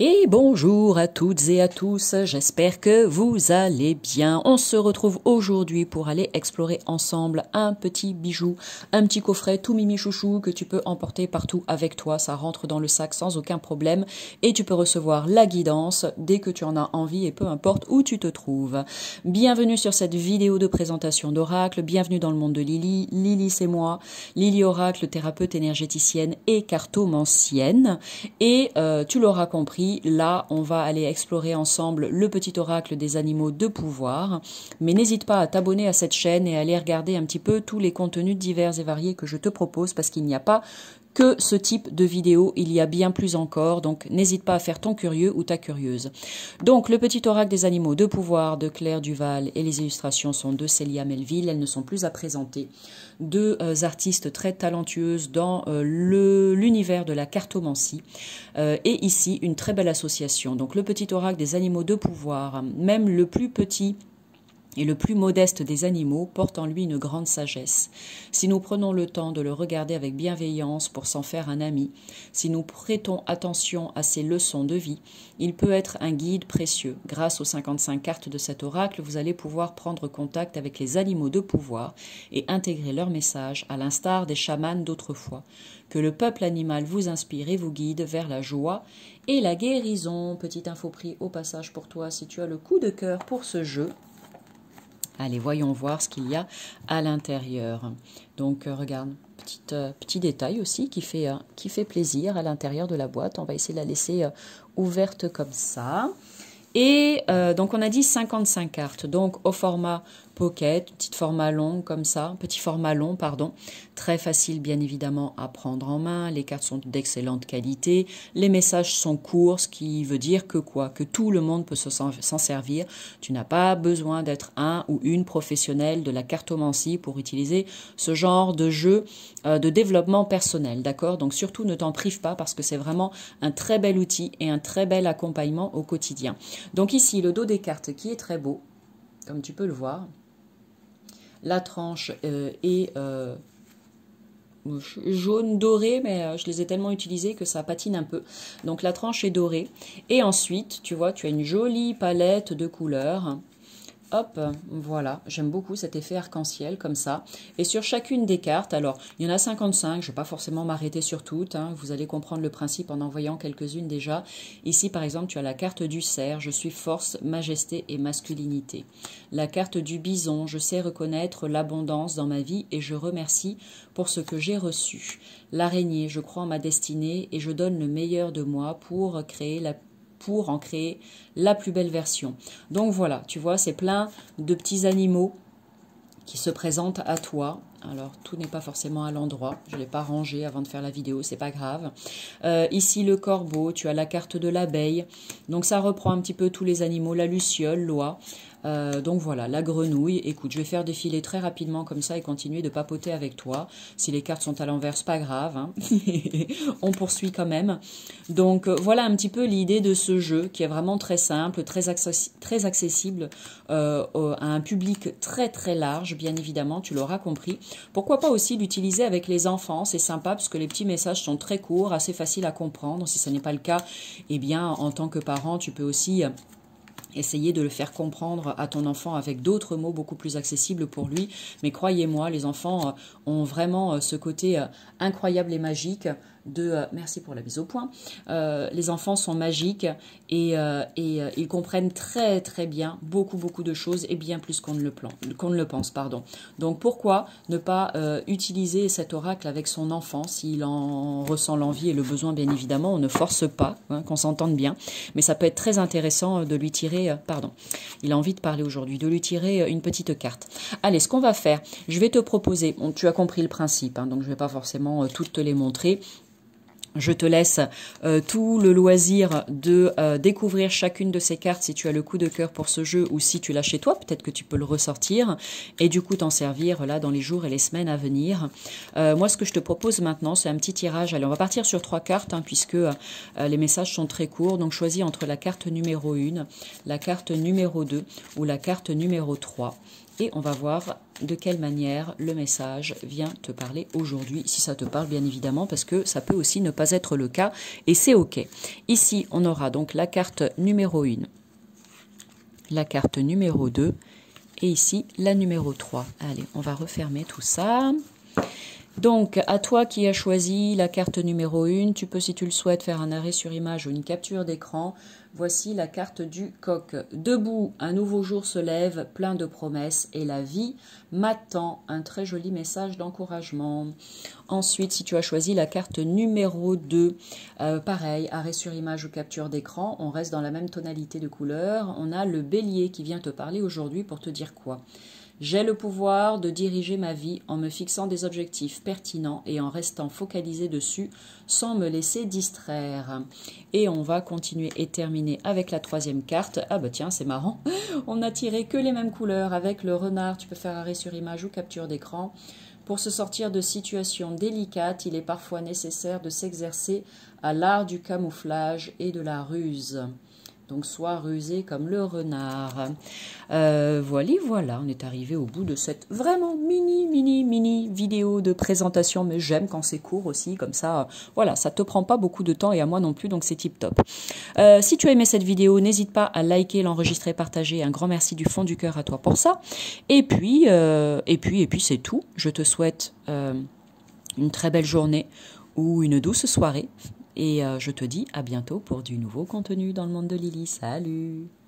Et bonjour à toutes et à tous, j'espère que vous allez bien. On se retrouve aujourd'hui pour aller explorer ensemble un petit bijou, un petit coffret tout mimi chouchou que tu peux emporter partout avec toi. Ça rentre dans le sac sans aucun problème et tu peux recevoir la guidance dès que tu en as envie et peu importe où tu te trouves. Bienvenue sur cette vidéo de présentation d'Oracle, bienvenue dans le monde de Lily. Lily c'est moi, Lily Oracle, thérapeute énergéticienne et cartomancienne. Et tu l'auras compris, là, on va aller explorer ensemble le petit oracle des animaux de pouvoir. Mais n'hésite pas à t'abonner à cette chaîne et à aller regarder un petit peu tous les contenus divers et variés que je te propose parce qu'il n'y a pas que ce type de vidéo, il y a bien plus encore, donc n'hésite pas à faire ton curieux ou ta curieuse. Donc le petit oracle des animaux de pouvoir de Claire Duval et les illustrations sont de Célia Melville, elles ne sont plus à présenter. Deux artistes très talentueuses dans l'univers de la cartomancie et ici une très belle association. Donc le petit oracle des animaux de pouvoir, même le plus petit et le plus modeste des animaux porte en lui une grande sagesse. Si nous prenons le temps de le regarder avec bienveillance pour s'en faire un ami, si nous prêtons attention à ses leçons de vie, il peut être un guide précieux. Grâce aux 55 cartes de cet oracle, vous allez pouvoir prendre contact avec les animaux de pouvoir et intégrer leur message à l'instar des chamans d'autrefois. Que le peuple animal vous inspire et vous guide vers la joie et la guérison. Petite info pris au passage pour toi si tu as le coup de cœur pour ce jeu. Allez, voyons voir ce qu'il y a à l'intérieur. Donc, regarde, petit détail aussi qui fait plaisir à l'intérieur de la boîte. On va essayer de la laisser ouverte comme ça. Et donc, on a dit 55 cartes. Donc, au format pocket, petit format long comme ça, petit format long, pardon. Très facile, bien évidemment, à prendre en main. Les cartes sont d'excellente qualité. Les messages sont courts, ce qui veut dire que quoi? Que tout le monde peut s'en servir. Tu n'as pas besoin d'être un ou une professionnelle de la cartomancie pour utiliser ce genre de jeu de développement personnel, d'accord? Donc, surtout, ne t'en prive pas parce que c'est vraiment un très bel outil et un très bel accompagnement au quotidien. Donc, ici, le dos des cartes qui est très beau, comme tu peux le voir. La tranche est jaune doré, mais je les ai tellement utilisés que ça patine un peu. Donc la tranche est dorée. Et ensuite, tu vois, tu as une jolie palette de couleurs. Hop, voilà, j'aime beaucoup cet effet arc-en-ciel comme ça. Et sur chacune des cartes, alors il y en a 55, je ne vais pas forcément m'arrêter sur toutes, hein, vous allez comprendre le principe en voyant quelques-unes déjà. Ici par exemple, tu as la carte du cerf, je suis force, majesté et masculinité. La carte du bison, je sais reconnaître l'abondance dans ma vie et je remercie pour ce que j'ai reçu. L'araignée, je crois en ma destinée et je donne le meilleur de moi pour en créer la plus belle version. Donc voilà, tu vois, c'est plein de petits animaux qui se présentent à toi. Alors, tout n'est pas forcément à l'endroit. Je ne l'ai pas rangé avant de faire la vidéo, c'est pas grave. Ici, le corbeau, tu as la carte de l'abeille. Donc, ça reprend un petit peu tous les animaux. La luciole, l'oie. Donc voilà, la grenouille. Écoute, je vais faire défiler très rapidement comme ça et continuer de papoter avec toi. Si les cartes sont à l'envers, c'est pas grave. Hein. On poursuit quand même. Donc voilà un petit peu l'idée de ce jeu qui est vraiment très simple, très accessible à un public très très large, bien évidemment, tu l'auras compris. Pourquoi pas aussi l'utiliser avec les enfants, c'est sympa parce que les petits messages sont très courts, assez faciles à comprendre. Si ce n'est pas le cas, eh bien en tant que parent, tu peux aussi essayer de le faire comprendre à ton enfant avec d'autres mots beaucoup plus accessibles pour lui. Mais croyez-moi, les enfants ont vraiment ce côté incroyable et magique de merci pour la mise au point. Les enfants sont magiques et ils comprennent très très bien beaucoup de choses et bien plus qu'on ne le pense. Pardon. Donc pourquoi ne pas utiliser cet oracle avec son enfant s'il en ressent l'envie et le besoin, bien évidemment. On ne force pas, hein, qu'on s'entende bien, mais ça peut être très intéressant de lui tirer, il a envie de parler aujourd'hui, de lui tirer une petite carte. Allez, ce qu'on va faire, je vais te proposer, bon, tu as compris le principe, hein, donc je ne vais pas forcément toutes te les montrer. Je te laisse tout le loisir de découvrir chacune de ces cartes si tu as le coup de cœur pour ce jeu ou si tu l'as chez toi, peut-être que tu peux le ressortir et du coup t'en servir là dans les jours et les semaines à venir. Moi, ce que je te propose maintenant, c'est un petit tirage. Allez, on va partir sur 3 cartes hein, puisque les messages sont très courts. Donc, choisis entre la carte numéro 1, la carte numéro 2 ou la carte numéro 3. et on va voir de quelle manière le message vient te parler aujourd'hui, si ça te parle bien évidemment, parce que ça peut aussi ne pas être le cas, et c'est ok. Ici, on aura donc la carte numéro 1, la carte numéro 2, et ici, la numéro 3. Allez, on va refermer tout ça. Donc, à toi qui as choisi la carte numéro 1, tu peux, si tu le souhaites, faire un arrêt sur image ou une capture d'écran. Voici la carte du coq. Debout, un nouveau jour se lève, plein de promesses, et la vie m'attend. Un très joli message d'encouragement. Ensuite, si tu as choisi la carte numéro 2, pareil, arrêt sur image ou capture d'écran, on reste dans la même tonalité de couleur. On a le bélier qui vient te parler aujourd'hui pour te dire quoi ? J'ai le pouvoir de diriger ma vie en me fixant des objectifs pertinents et en restant focalisé dessus sans me laisser distraire. Et on va continuer et terminer avec la troisième carte. Ah bah tiens, c'est marrant. On n'a tiré que les mêmes couleurs avec le renard. Tu peux faire arrêt sur image ou capture d'écran. Pour se sortir de situations délicates, il est parfois nécessaire de s'exercer à l'art du camouflage et de la ruse. Donc, sois rusé comme le renard. Voilà, on est arrivé au bout de cette vraiment mini vidéo de présentation. Mais j'aime quand c'est court aussi, comme ça, voilà, ça te prend pas beaucoup de temps et à moi non plus, donc c'est tip top. Si tu as aimé cette vidéo, n'hésite pas à liker, l'enregistrer, partager. Un grand merci du fond du cœur à toi pour ça. Et puis c'est tout. Je te souhaite une très belle journée ou une douce soirée. Et je te dis à bientôt pour du nouveau contenu dans le monde de Lily. Salut!